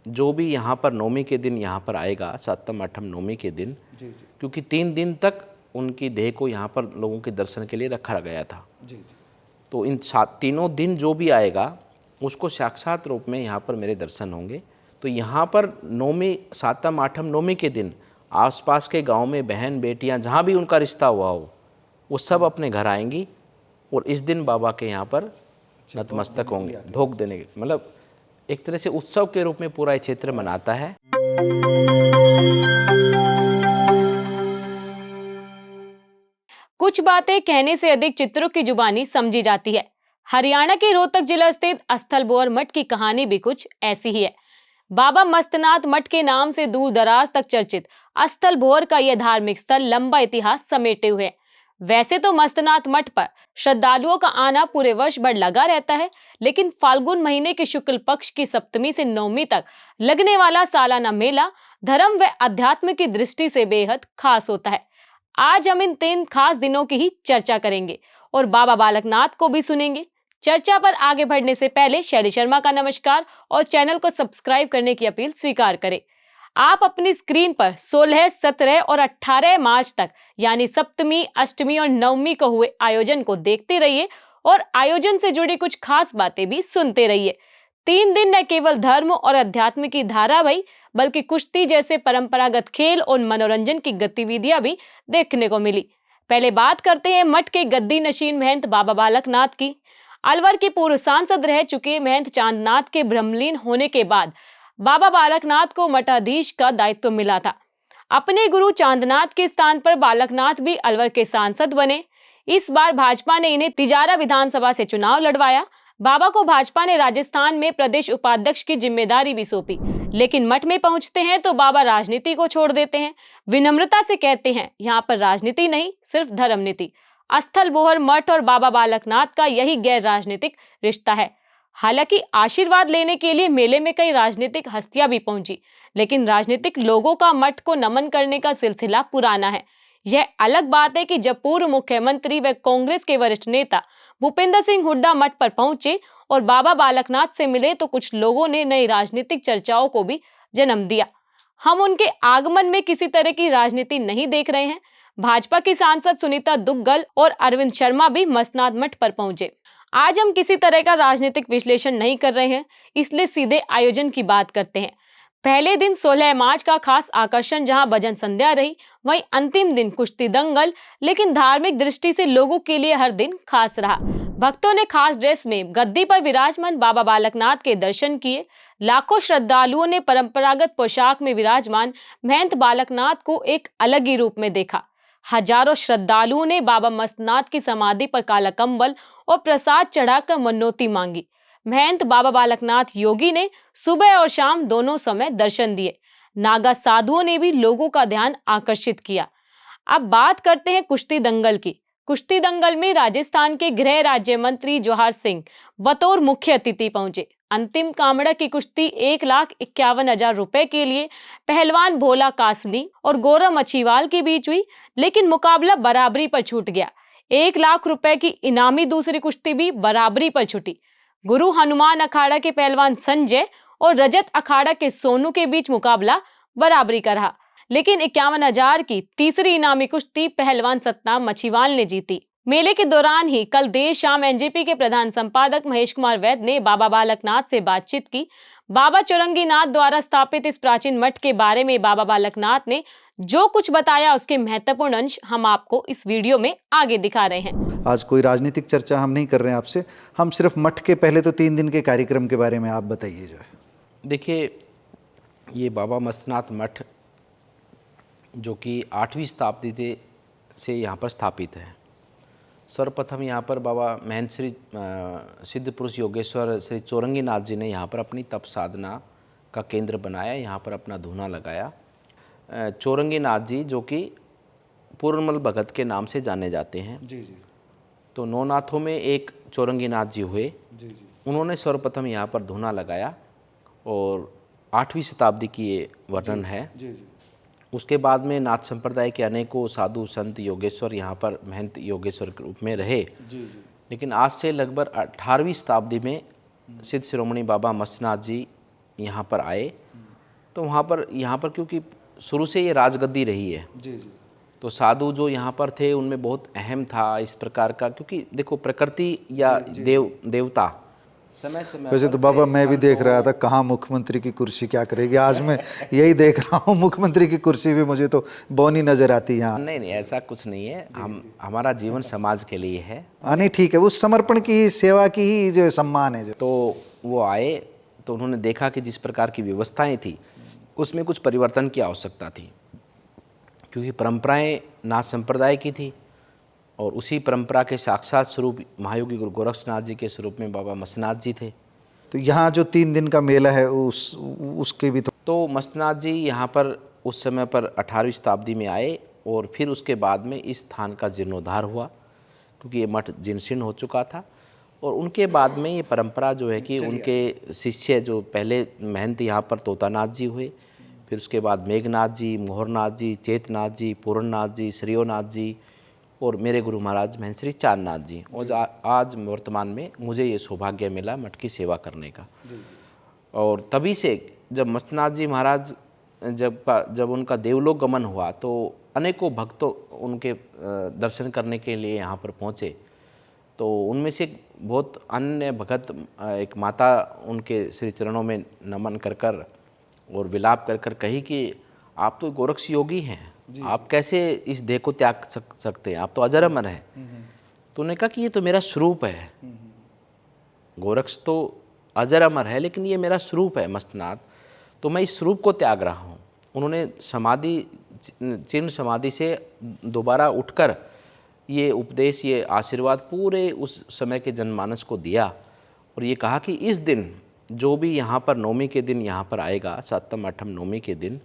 जो भी यहाँ पर नवमी के दिन यहाँ पर आएगा, 7म 8म नवमी के दिन, क्योंकि 3 दिन तक उनकी देह को यहाँ पर लोगों के दर्शन के लिए रखा गया था। तो इन तीनों दिन जो भी आएगा उसको साक्षात रूप में यहाँ पर मेरे दर्शन होंगे। तो यहाँ पर नवमी 7म 8म नवमी के दिन आसपास के गांव में बहन बेटियाँ जहाँ भी उनका रिश्ता हुआ हो वो सब अपने घर आएंगी और इस दिन बाबा के यहाँ पर नतमस्तक होंगे। धोख देने के मतलब एक तरह से उत्सव के रूप में पूरा ये क्षेत्र मनाता है। कुछ बातें कहने से अधिक चित्रों की जुबानी समझी जाती है। हरियाणा के रोहतक जिला स्थित अस्थल बोहर मठ की कहानी भी कुछ ऐसी ही है। बाबा मस्तनाथ मठ के नाम से दूर दराज तक चर्चित अस्थल बोहर का यह धार्मिक स्थल लंबा इतिहास समेटे हुए है। वैसे तो मस्तनाथ मठ पर श्रद्धालुओं का आना पूरे वर्ष भर लगा रहता है, लेकिन फाल्गुन महीने के शुक्ल पक्ष की सप्तमी से नवमी तक लगने वाला सालाना मेला धर्म व अध्यात्म की दृष्टि से बेहद खास होता है। आज हम इन 3 खास दिनों की ही चर्चा करेंगे और बाबा बालकनाथ को भी सुनेंगे। चर्चा पर आगे बढ़ने से पहले शैली शर्मा का नमस्कार और चैनल को सब्सक्राइब करने की अपील स्वीकार करें। आप अपनी स्क्रीन पर 16, 17 और 18 मार्च तक यानी सप्तमी, अष्टमी और नवमी को हुए आयोजन को देखते रहिए और आयोजन से जुड़ी कुछ खास बातें भी सुनते रहिए। 3 दिन न केवल धर्म और अध्यात्म की धारा बही, बल्कि कुश्ती जैसे परंपरागत खेल और मनोरंजन की गतिविधियां भी देखने को मिली। पहले बात करते हैं मठ के गद्दी नशीन महंत बाबा बालकनाथ की। अलवर के पूर्व सांसद रह चुके महंत चांदनाथ के ब्रह्मलीन होने के बाद बाबा बालकनाथ को मठाधीश का दायित्व मिला था। अपने गुरु चांदनाथ के स्थान पर बालकनाथ भी अलवर के सांसद बने। इस बार भाजपा ने इन्हें तिजारा विधानसभा से चुनाव लड़वाया। बाबा को भाजपा ने राजस्थान में प्रदेश उपाध्यक्ष की जिम्मेदारी भी सौंपी, लेकिन मठ में पहुंचते हैं तो बाबा राजनीति को छोड़ देते हैं। विनम्रता से कहते हैं यहाँ पर राजनीति नहीं, सिर्फ धर्म नीति। अस्थल बोहर मठ और बाबा बालकनाथ का यही गैर राजनीतिक रिश्ता है। हालांकि आशीर्वाद लेने के लिए मेले में कई राजनीतिक हस्तियां भी पहुंची, लेकिन राजनीतिक लोगों का मठ को नमन करने का सिलसिला पुराना है। यह अलग बात है कि जब पूर्व मुख्यमंत्री व कांग्रेस के वरिष्ठ नेता भूपेंद्र सिंह हुड्डा मठ पर पहुंचे और बाबा बालकनाथ से मिले तो कुछ लोगों ने नई राजनीतिक चर्चाओं को भी जन्म दिया। हम उनके आगमन में किसी तरह की राजनीति नहीं देख रहे हैं। भाजपा की सांसद सुनीता दुग्गल और अरविंद शर्मा भी मस्तनाथ मठ पर पहुंचे। आज हम किसी तरह का राजनीतिक विश्लेषण नहीं कर रहे हैं, इसलिए सीधे आयोजन की बात करते हैं। पहले दिन 16 मार्च का खास आकर्षण जहां भजन संध्या रही, वहीं अंतिम दिन कुश्ती दंगल, लेकिन धार्मिक दृष्टि से लोगों के लिए हर दिन खास रहा। भक्तों ने खास ड्रेस में गद्दी पर विराजमान बाबा बालकनाथ के दर्शन किए। लाखों श्रद्धालुओं ने परंपरागत पोशाक में विराजमान महंत बालकनाथ को एक अलग ही रूप में देखा। हजारों श्रद्धालुओं ने बाबा मस्तनाथ की समाधि पर काला कंबल और प्रसाद चढ़ाकर मन्नौती मांगी। महंत बाबा बालकनाथ योगी ने सुबह और शाम दोनों समय दर्शन दिए। नागा साधुओं ने भी लोगों का ध्यान आकर्षित किया। अब बात करते हैं कुश्ती दंगल की। कुश्ती दंगल में राजस्थान के गृह राज्य मंत्री जोहार सिंह बतौर मुख्य अतिथि पहुंचे। अंतिम कामड़ा की कुश्ती 1,51,000 रुपए के लिए पहलवान भोला कासनी और गौरव मछीवाल के बीच हुई, लेकिन मुकाबला बराबरी पर छूट गया। 1 लाख रुपए की इनामी दूसरी कुश्ती भी बराबरी पर छूटी। गुरु हनुमान अखाड़ा के पहलवान संजय और रजत अखाड़ा के सोनू के बीच मुकाबला बराबरी का रहा, लेकिन 51,000 की तीसरी इनामी कुश्ती पहलवान सतनाम मछीवाल ने जीती। मेले के दौरान ही कल देर शाम एनजेपी के प्रधान संपादक महेश कुमार वैद ने बाबा बालकनाथ से बातचीत की। बाबा चौरंगीनाथ द्वारा स्थापित इस प्राचीन मठ के बारे में बाबा बालकनाथ ने जो कुछ बताया उसके महत्वपूर्ण अंश हम आपको इस वीडियो में आगे दिखा रहे हैं। आज कोई राजनीतिक चर्चा हम नहीं कर रहे हैं आपसे, हम सिर्फ मठ के पहले तो 3 दिन के कार्यक्रम के बारे में आप बताइए। जो है देखिए, ये बाबा मस्तनाथ मठ जो कि 8वीं शताब्दी से यहाँ पर स्थापित है। सर्वप्रथम यहाँ पर बाबा महंत श्री सिद्ध पुरुष योगेश्वर श्री चौरंगीनाथ जी ने यहाँ पर अपनी तप साधना का केंद्र बनाया, यहाँ पर अपना धूना लगाया। चौरंगीनाथ जी जो कि पूर्णमल भगत के नाम से जाने जाते हैं। जी जी। तो नौनाथों में एक चौरंगीनाथ जी हुए। जी जी। उन्होंने सर्वप्रथम यहाँ पर धूना लगाया और 8वीं शताब्दी की ये वर्णन है। जी जी। उसके बाद में नाथ संप्रदाय के अनेकों साधु संत योगेश्वर यहाँ पर महंत योगेश्वर के रूप में रहे। जी जी। लेकिन आज से लगभग 18वीं शताब्दी में सिद्ध शिरोमणि बाबा मस्तनाथ जी यहाँ पर आए तो यहाँ पर क्योंकि शुरू से ये राजगद्दी रही है, जी जी, तो साधु जो यहाँ पर थे उनमें बहुत अहम था इस प्रकार का, क्योंकि देखो प्रकृति या देवता समय समय वैसे तो बाबा मैं भी देख रहा था कहाँ मुख्यमंत्री की कुर्सी क्या करेगी, आज मैं यही देख रहा हूँ, मुख्यमंत्री की कुर्सी भी मुझे तो बौनी नजर आती है यहाँ। नहीं ऐसा कुछ नहीं है, हमारा जीवन समाज के लिए है। हाँ नहीं ठीक है, उस समर्पण की सेवा की ही जो सम्मान है जो। तो वो आए तो उन्होंने देखा कि जिस प्रकार की व्यवस्थाएं थी उसमें कुछ परिवर्तन की आवश्यकता थी, क्योंकि परंपराएं नाथ संप्रदाय की थी और उसी परंपरा के साक्षात स्वरूप महायोगी गुरु गोरक्षनाथ जी के स्वरूप में बाबा मस्तनाथ जी थे। तो यहाँ जो 3 दिन का मेला है उसके भी तो मस्तनाथ जी यहाँ पर उस समय पर 18वीं शताब्दी में आए और फिर उसके बाद में इस स्थान का जीर्णोद्धार हुआ, क्योंकि ये मठ जीर्ण हो चुका था। और उनके बाद में ये परंपरा जो है कि उनके शिष्य जो पहले महंत यहाँ पर तोतानाथ जी हुए, फिर उसके बाद मेघनाथ जी, मोहरनाथ जी, चेतनाथ जी, पूर्णनाथ जी, श्रीयोनाथ जी और मेरे गुरु महाराज महंत श्री चांदनाथ जी। और आज वर्तमान में मुझे ये सौभाग्य मिला मठ की सेवा करने का। और तभी से जब मस्तनाथ जी महाराज जब उनका देवलोक गमन हुआ तो अनेकों भक्तों उनके दर्शन करने के लिए यहाँ पर पहुँचे। तो उनमें से बहुत अन्य भगत एक माता उनके श्री चरणों में नमन कर कर और विलाप कर कर कही कि आप तो गोरक्ष योगी हैं, आप कैसे इस देह को त्याग सकते हैं, आप तो अजर अमर हैं। तो उन्होंने कहा कि ये तो मेरा स्वरूप है, गोरक्ष तो अजर अमर है लेकिन ये मेरा स्वरूप है मस्तनाथ, तो मैं इस स्वरूप को त्याग रहा हूँ। उन्होंने चिन्ह समाधि से दोबारा उठकर ये उपदेश, ये आशीर्वाद पूरे उस समय के जनमानस को दिया और ये कहा कि इस दिन जो भी यहाँ पर नवमी के दिन यहाँ पर आएगा, 7म 8म नवमी के दिन,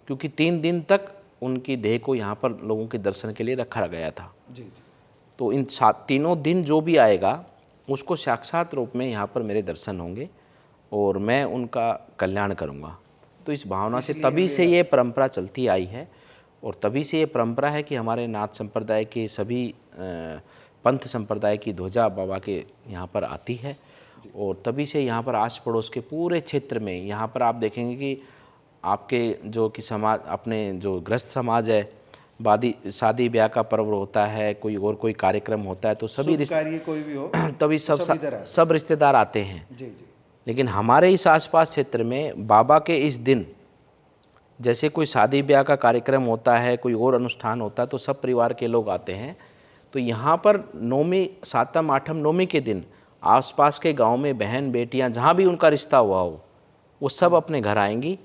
क्योंकि 3 दिन तक उनकी देह को यहाँ पर लोगों के दर्शन के लिए रखा गया था। तो इन तीनों दिन जो भी आएगा उसको साक्षात रूप में यहाँ पर मेरे दर्शन होंगे और मैं उनका कल्याण करूँगा। तो इस भावना से तभी से ये परंपरा चलती आई है और तभी से ये परंपरा है कि हमारे नाथ संप्रदाय के सभी पंथ संप्रदाय की ध्वजा बाबा के यहाँ पर आती है। और तभी से यहाँ पर आस पड़ोस के पूरे क्षेत्र में यहाँ पर आप देखेंगे कि आपके जो कि समाज, अपने जो ग्रस्त समाज है, शादी ब्याह का पर्व होता है, कोई कार्यक्रम होता है तो सभी कोई भी हो तभी सब रिश्तेदार आते हैं। लेकिन हमारे इस आसपास क्षेत्र में बाबा के इस दिन जैसे कोई शादी ब्याह का कार्यक्रम होता है, कोई और अनुष्ठान होता है तो सब परिवार के लोग आते हैं। तो यहाँ पर नवमी, 7म 8म नवमी के दिन आसपास के गांव में बहन बेटियां जहाँ भी उनका रिश्ता हुआ हो वो सब अपने घर आएंगी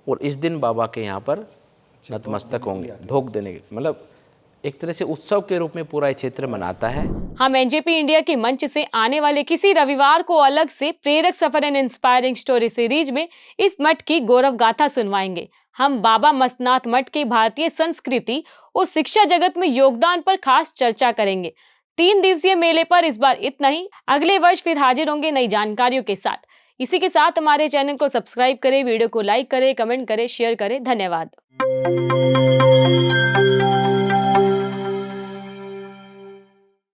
और इस दिन बाबा के यहाँ पर नतमस्तक होंगे, धोख देने के, मतलब एक तरह से उत्सव के रूप में पूरा क्षेत्र मनाता है। हम एनजेपी इंडिया के मंच से आने वाले किसी रविवार को अलग से प्रेरक suffer and inspiring story series में इस मठ की गौरव गाथा सुनवाएंगे। हम बाबा मस्तनाथ मठ के भारतीय संस्कृति और शिक्षा जगत में योगदान पर खास चर्चा करेंगे। 3 दिवसीय मेले पर इस बार इतना ही। अगले वर्ष फिर हाजिर होंगे नई जानकारियों के साथ। इसी के साथ हमारे चैनल को सब्सक्राइब करें, वीडियो को लाइक करें, कमेंट करें, शेयर करें। धन्यवाद।